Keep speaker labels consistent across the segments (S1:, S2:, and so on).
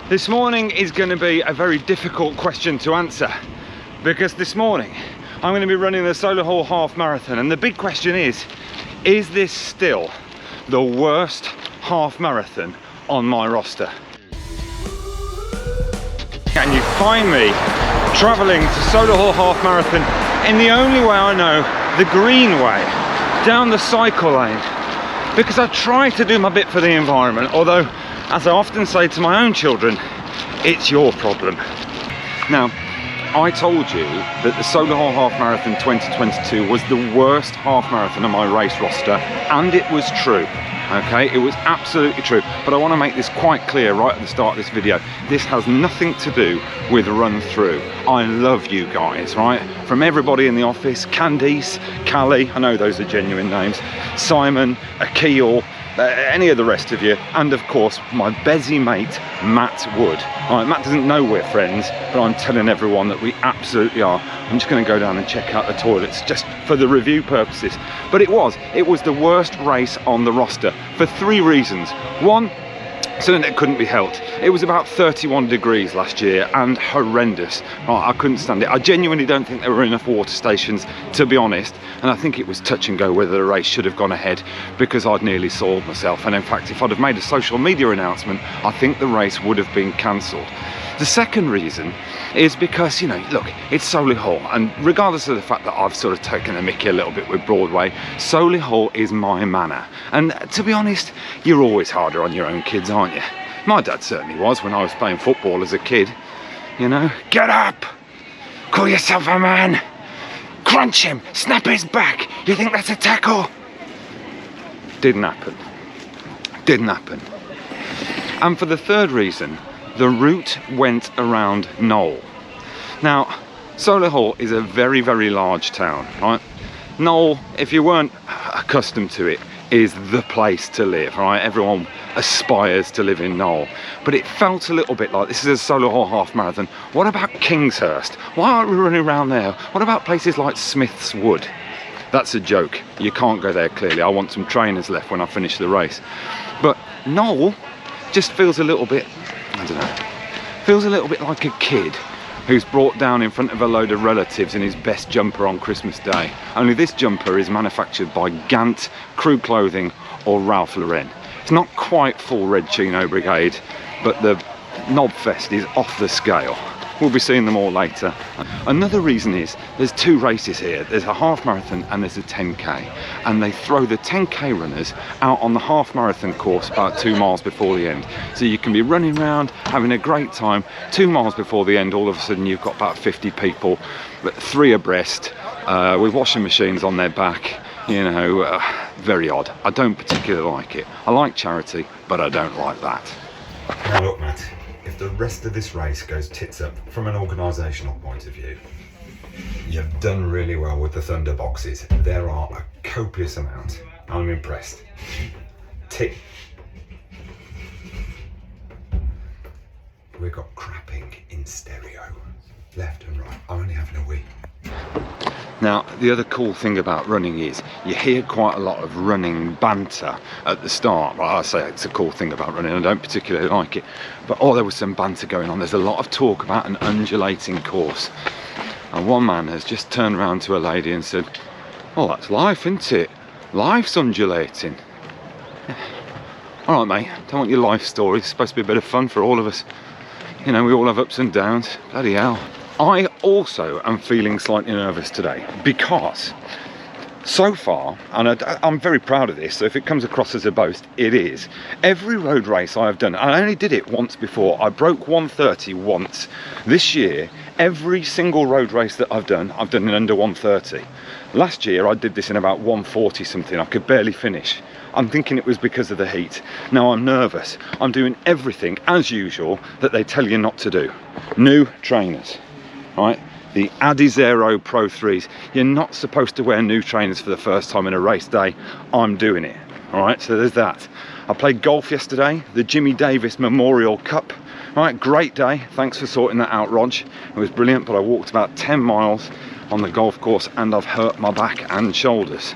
S1: This morning is going to be a very difficult question to answer, because this morning I'm going to be running the Solihull Half Marathon, and the big question is this still the worst half marathon on my roster? And you find me travelling to Solihull Half Marathon in the only way I know, the green way, down the cycle lane, because I try to do my bit for the environment, although, as I often say to my own children, it's your problem. Now, I told you that the Solihull Half Marathon 2022 was the worst half marathon on my race roster, and it was true. Okay, it was absolutely true, but I want to make this quite clear right at the start of this video. This has nothing to do with run through. I love you guys, right? From everybody in the office, Candice, Callie, I know those are genuine names, Simon, Akil, any of the rest of you, and of course my busy mate Matt Wood. Right, Matt doesn't know we're friends, but I'm telling everyone that we absolutely are. I'm just going to go down and check out the toilets just for the review purposes. But it was the worst race on the roster for three reasons. One, something that couldn't be helped. It was about 31 degrees last year and horrendous. Right, I couldn't stand it. I genuinely don't think there were enough water stations, to be honest, and I think it was touch and go whether the race should have gone ahead, because I'd nearly soiled myself, and in fact if I'd have made a social media announcement, I think the race would have been cancelled. The second reason is because, you know, look, it's Solihull, and regardless of the fact that I've sort of taken the mickey a little bit with Broadway, Solihull is my manor. And to be honest, you're always harder on your own kids, aren't you? My dad certainly was when I was playing football as a kid. You know, get up, call yourself a man, crunch him, snap his back. You think that's a tackle? Didn't happen. Didn't happen. And for the third reason, the route went around Knoll. Now, Solihull is a very, very large town, right? Knoll, if you weren't accustomed to it, is the place to live, right? Everyone aspires to live in Knoll. But it felt a little bit like, this is a Solihull Half Marathon. What about Kingshurst? Why aren't we running around there? What about places like Smith's Wood? That's a joke. You can't go there, clearly. I want some trainers left when I finish the race. But Knoll just feels a little bit, I don't know, feels a little bit like a kid who's brought down in front of a load of relatives in his best jumper on Christmas Day. Only this jumper is manufactured by Gant, Crew Clothing or Ralph Lauren. It's not quite full Red Chino Brigade, but the Knobfest is off the scale. We'll be seeing them all later. Another reason is there's two races here. There's a half marathon and there's a 10k, and they throw the 10k runners out on the half marathon course about 2 miles before the end. So you can be running around having a great time. 2 miles before the end, all of a sudden you've got about 50 people, but 3 abreast, with washing machines on their back. You know, very odd. I don't particularly like it. I like charity, but I don't like that. Now look, Matt, if the rest of this race goes tits up from an organisational point of view, you've done really well with the Thunder boxes. There are a copious amount. I'm impressed. Tick. We've got crapping in stereo, left and right. I'm only having a wee. Now, the other cool thing about running is you hear quite a lot of running banter at the start. Well, I say it's a cool thing about running. I don't particularly like it, but there was some banter going on. There's a lot of talk about an undulating course, and one man has just turned around to a lady and said, "Oh, that's life, isn't it? Life's undulating." All right, mate, don't want your life story. It's supposed to be a bit of fun for all of us. You know, we all have ups and downs. Bloody hell. I also am feeling slightly nervous today because so far, and I'm very proud of this, so if it comes across as a boast, it is. Every road race I have done, I only did it once before. I broke 130 once. This year, every single road race that I've done in under 130. Last year, I did this in about 140 something. I could barely finish. I'm thinking it was because of the heat. Now I'm nervous. I'm doing everything, as usual, that they tell you not to do. New trainers. Right, the Adizero Pro 3s. You're not supposed to wear new trainers for the first time in a race day. I'm doing it. All right, so there's that. I played golf yesterday, the Jimmy Davis Memorial Cup. All right, great day. Thanks for sorting that out, Rog. It was brilliant, but I walked about 10 miles on the golf course and I've hurt my back and shoulders.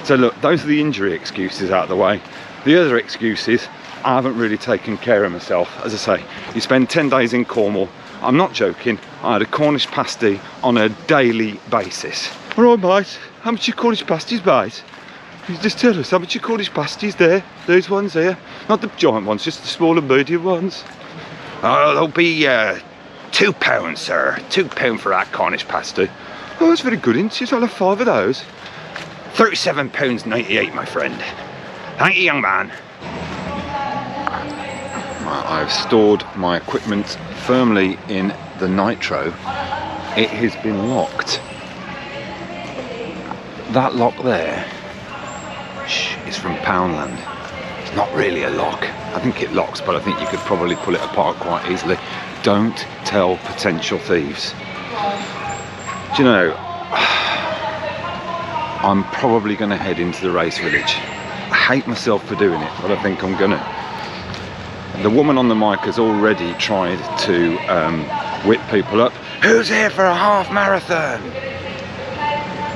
S1: So look, those are the injury excuses out of the way. The other excuse is I haven't really taken care of myself. As I say, you spend 10 days in Cornwall. I'm not joking. I had a Cornish pasty on a daily basis. All right, mate. How much your Cornish pasties, mate? You just tell us how much your Cornish pasties there. These ones here. Not the giant ones, just the small and medium ones. Oh, they'll be £2, sir. £2 for that Cornish pasty. Oh, that's very good, isn't it? I'll have 5 of those. £37.98, my friend. Thank you, young man. I've stored my equipment firmly in the nitro. It has been locked. That lock there is from Poundland. It's not really a lock. I think it locks, but I think you could probably pull it apart quite easily. Don't tell potential thieves. Do you know, I'm probably going to head into the race village. I hate myself for doing it, but I think I'm gonna. The woman on the mic has already tried to whip people up. Who's here for a half marathon?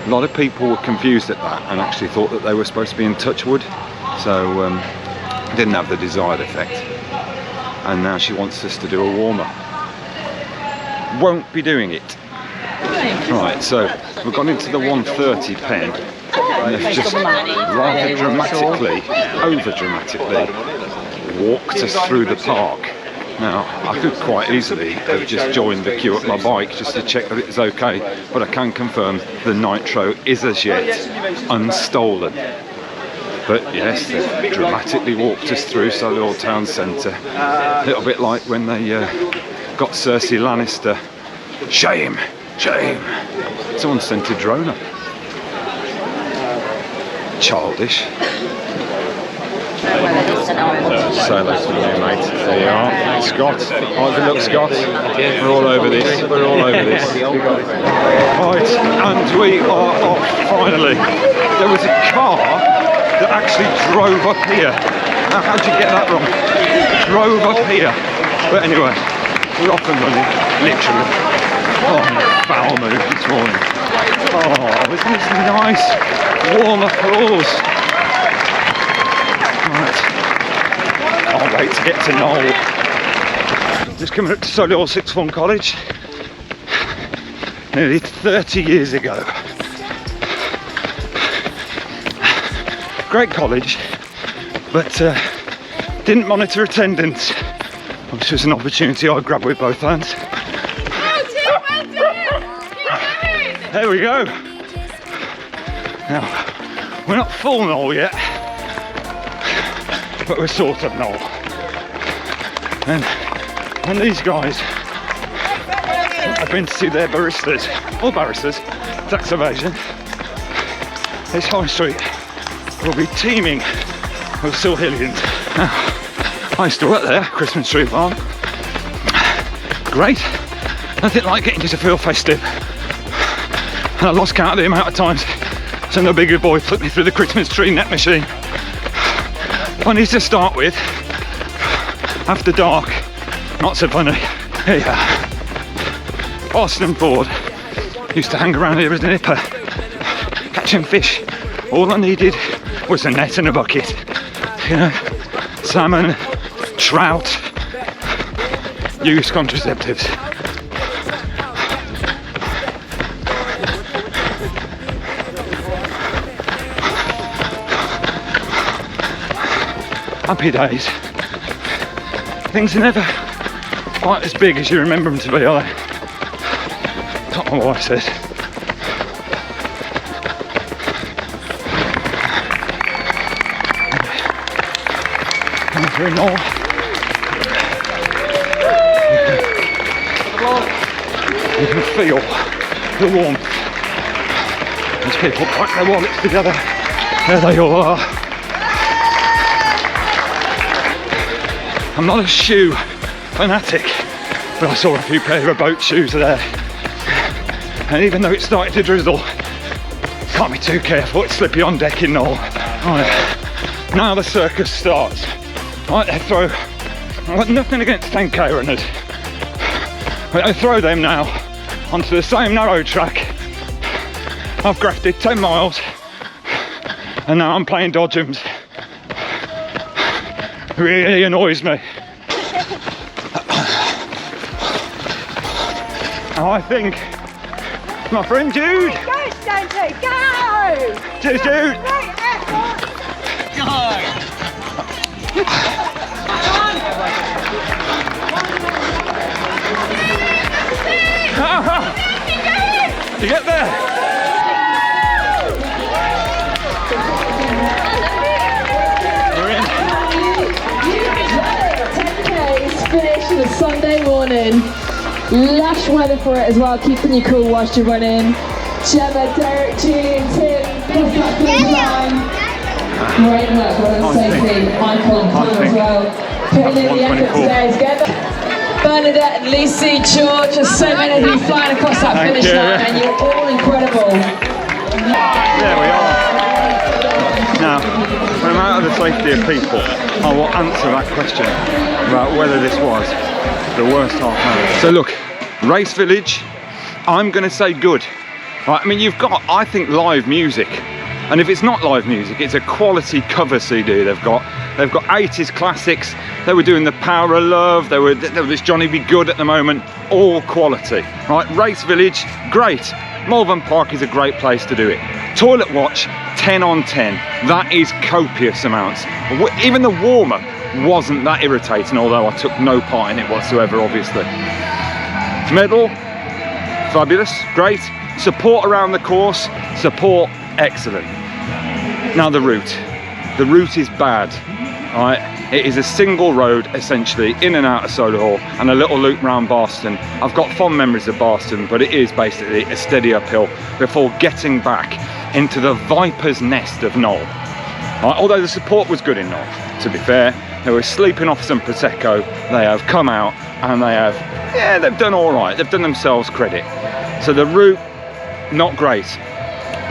S1: A lot of people were confused at that and actually thought that they were supposed to be in Touchwood, so didn't have the desired effect. And now she wants us to do a warm-up. Won't be doing it. Right, so we've gone into the 1:30 pen and they've just rather dramatically, over-dramatically, walked us through the park. Now, I could quite easily have just joined the queue at my bike just to check that it was okay, but I can confirm the nitro is as yet unstolen. But yes, they dramatically walked us through Solihull town centre. A little bit like when they got Cersei Lannister. Shame, shame. Someone sent a drone up. Childish. Say hello to me, mate. There you are. Scott. Oh, good luck, Scott. We're all over this. We're all over this. Right, and we are off finally. There was a car that actually drove up here. Now, how'd you get that wrong? Drove up here. But anyway, we're off and running, literally. Oh, foul move this morning. Oh, isn't this nice? Warm applause. Right. Can't wait to get to Knoll. Just coming up to Solihull Sixth Form College. Nearly 30 years ago. Great college, but didn't monitor attendance, which was an opportunity I grabbed with both hands. There we go. Now, we're not full Knoll yet, but we're sort of Knoll. And these guys, I've been to see their baristas, all barristers, tax evasion. This high street will be teeming with Solihillians. I used to work there, Christmas Tree Farm. Great. Nothing like getting you to feel festive. And I lost count of the amount of times some of the bigger boy flipped me through the Christmas tree net machine. Funny to start with. After dark, not so funny. Yeah. Boston Ford used to hang around here as a nipper, catching fish. All I needed was a net and a bucket. You know, salmon, trout, use contraceptives. Happy days. Things are never quite as big as you remember them to be, are they? That's what my wife says. Coming through Knoll. You can feel the warmth as people pack their wallets together. There they all are. I'm not a shoe fanatic, but I saw a few pair of boat shoes there. And even though it started to drizzle, can't be too careful, it's slippy on deck in Knoll. Right, now the circus starts. Right, they throw, I've got nothing against 10k runners, but they throw them now onto the same narrow track. I've grafted 10 miles and now I'm playing dodgems. really annoys me. I think my friend Jude.
S2: Go, Stanley, go!
S1: Jude.
S2: Great effort.
S1: You get there? We're in.
S3: 10Ks finished on a Sunday morning. Lush weather for it as well, keeping you cool whilst you're running. Gemma, Derek, Julian, Tim, plus that finish line. Great work, well done Sophie, Michael and Connor as well. Putting in the effort today together. Bernadette and Lucy, George, there's so many of you flying across that finish line and you're all incredible.
S1: There we are. Now, when I'm out of the safety of people, I will answer that question about whether this was the worst half marathon. So look, Race Village, I'm going to say good. Right, I mean, you've got, I think, live music. And if it's not live music, it's a quality cover CD they've got. They've got 80s classics. They were doing The Power of Love. There was Johnny Be Good at the moment. All quality. Right, Race Village, great. Malvern Park is a great place to do it. Toilet Watch, 10 on 10. That is copious amounts. Even the warm-up wasn't that irritating, although I took no part in it whatsoever, obviously. Medal, fabulous, great. Support around the course, support, excellent. Now the route is bad, right? It is a single road, essentially, in and out of Solihull, and a little loop round Barston. I've got fond memories of Barston, but it is basically a steady uphill before getting back into the viper's nest of Knoll. Right? Although the support was good in Knoll, to be fair. They were sleeping off some Prosecco. They have come out and they have, yeah, they've done all right. They've done themselves credit. So the route, not great.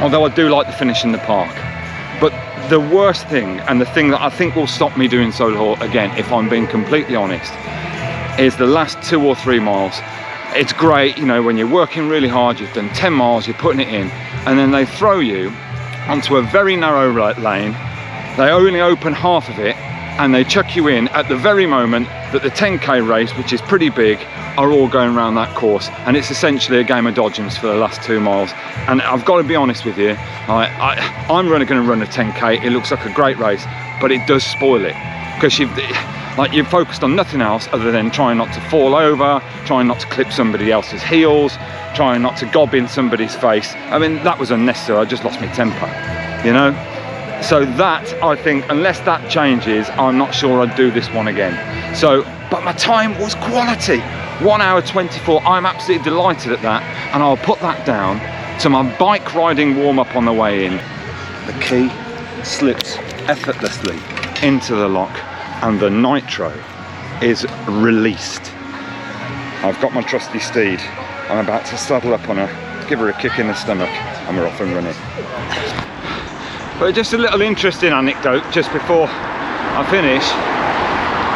S1: Although I do like the finish in the park. But the worst thing, and the thing that I think will stop me doing Solihull again, if I'm being completely honest, is the last 2 or 3 miles. It's great, you know, when you're working really hard, you've done 10 miles, you're putting it in, and then they throw you onto a very narrow lane. They only open half of it, and they chuck you in at the very moment that the 10k race, which is pretty big, are all going around that course, and it's essentially a game of dodgems for the last 2 miles. And I've got to be honest with you, I'm going to run a 10k. It looks like a great race, but it does spoil it, because you've focused on nothing else other than trying not to fall over, trying not to clip somebody else's heels, trying not to gob in somebody's face. I mean, that was unnecessary. I just lost my temper, you know. So that, I think, unless that changes, I'm not sure I'd do this one again. So, but my time was quality. 1 hour 24, I'm absolutely delighted at that, and I'll put that down to my bike riding warm-up on the way in. The key slips effortlessly into the lock, and the nitro is released. I've got my trusty steed. I'm about to saddle up on her, give her a kick in the stomach, and we're off and running. But just a little interesting anecdote just before I finish.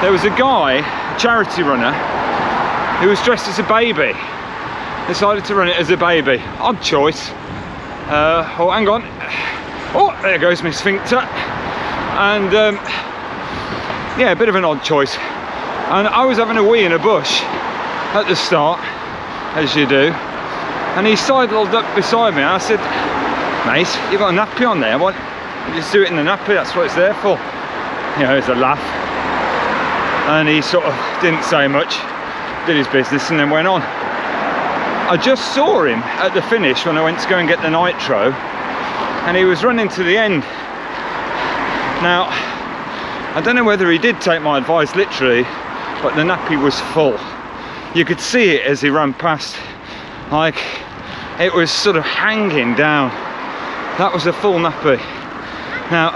S1: There was a guy, a charity runner, who was dressed as a baby. Decided to run it as a baby. Odd choice. Oh, hang on. Oh, there goes my sphincter. And yeah, a bit of an odd choice. And I was having a wee in a bush at the start, as you do. And he sidled up beside me. And I said, mate, you've got a nappy on there. What? You just do it in the nappy, that's what it's there for. You know, it's a laugh. And he sort of didn't say much, did his business, and then went on. I just saw him at the finish when I went to go and get the nitro, and he was running to the end. Now, I don't know whether he did take my advice literally, but the nappy was full. You could see it as he ran past, like it was sort of hanging down. That was a full nappy. Now,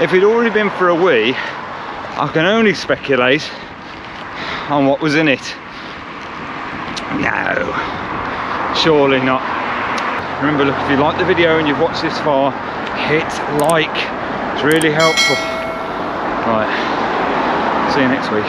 S1: if he'd already been for a wee, I can only speculate on what was in it. No, surely not. Remember, look, if you like the video and you've watched this far, hit like. It's really helpful. Right, see you next week.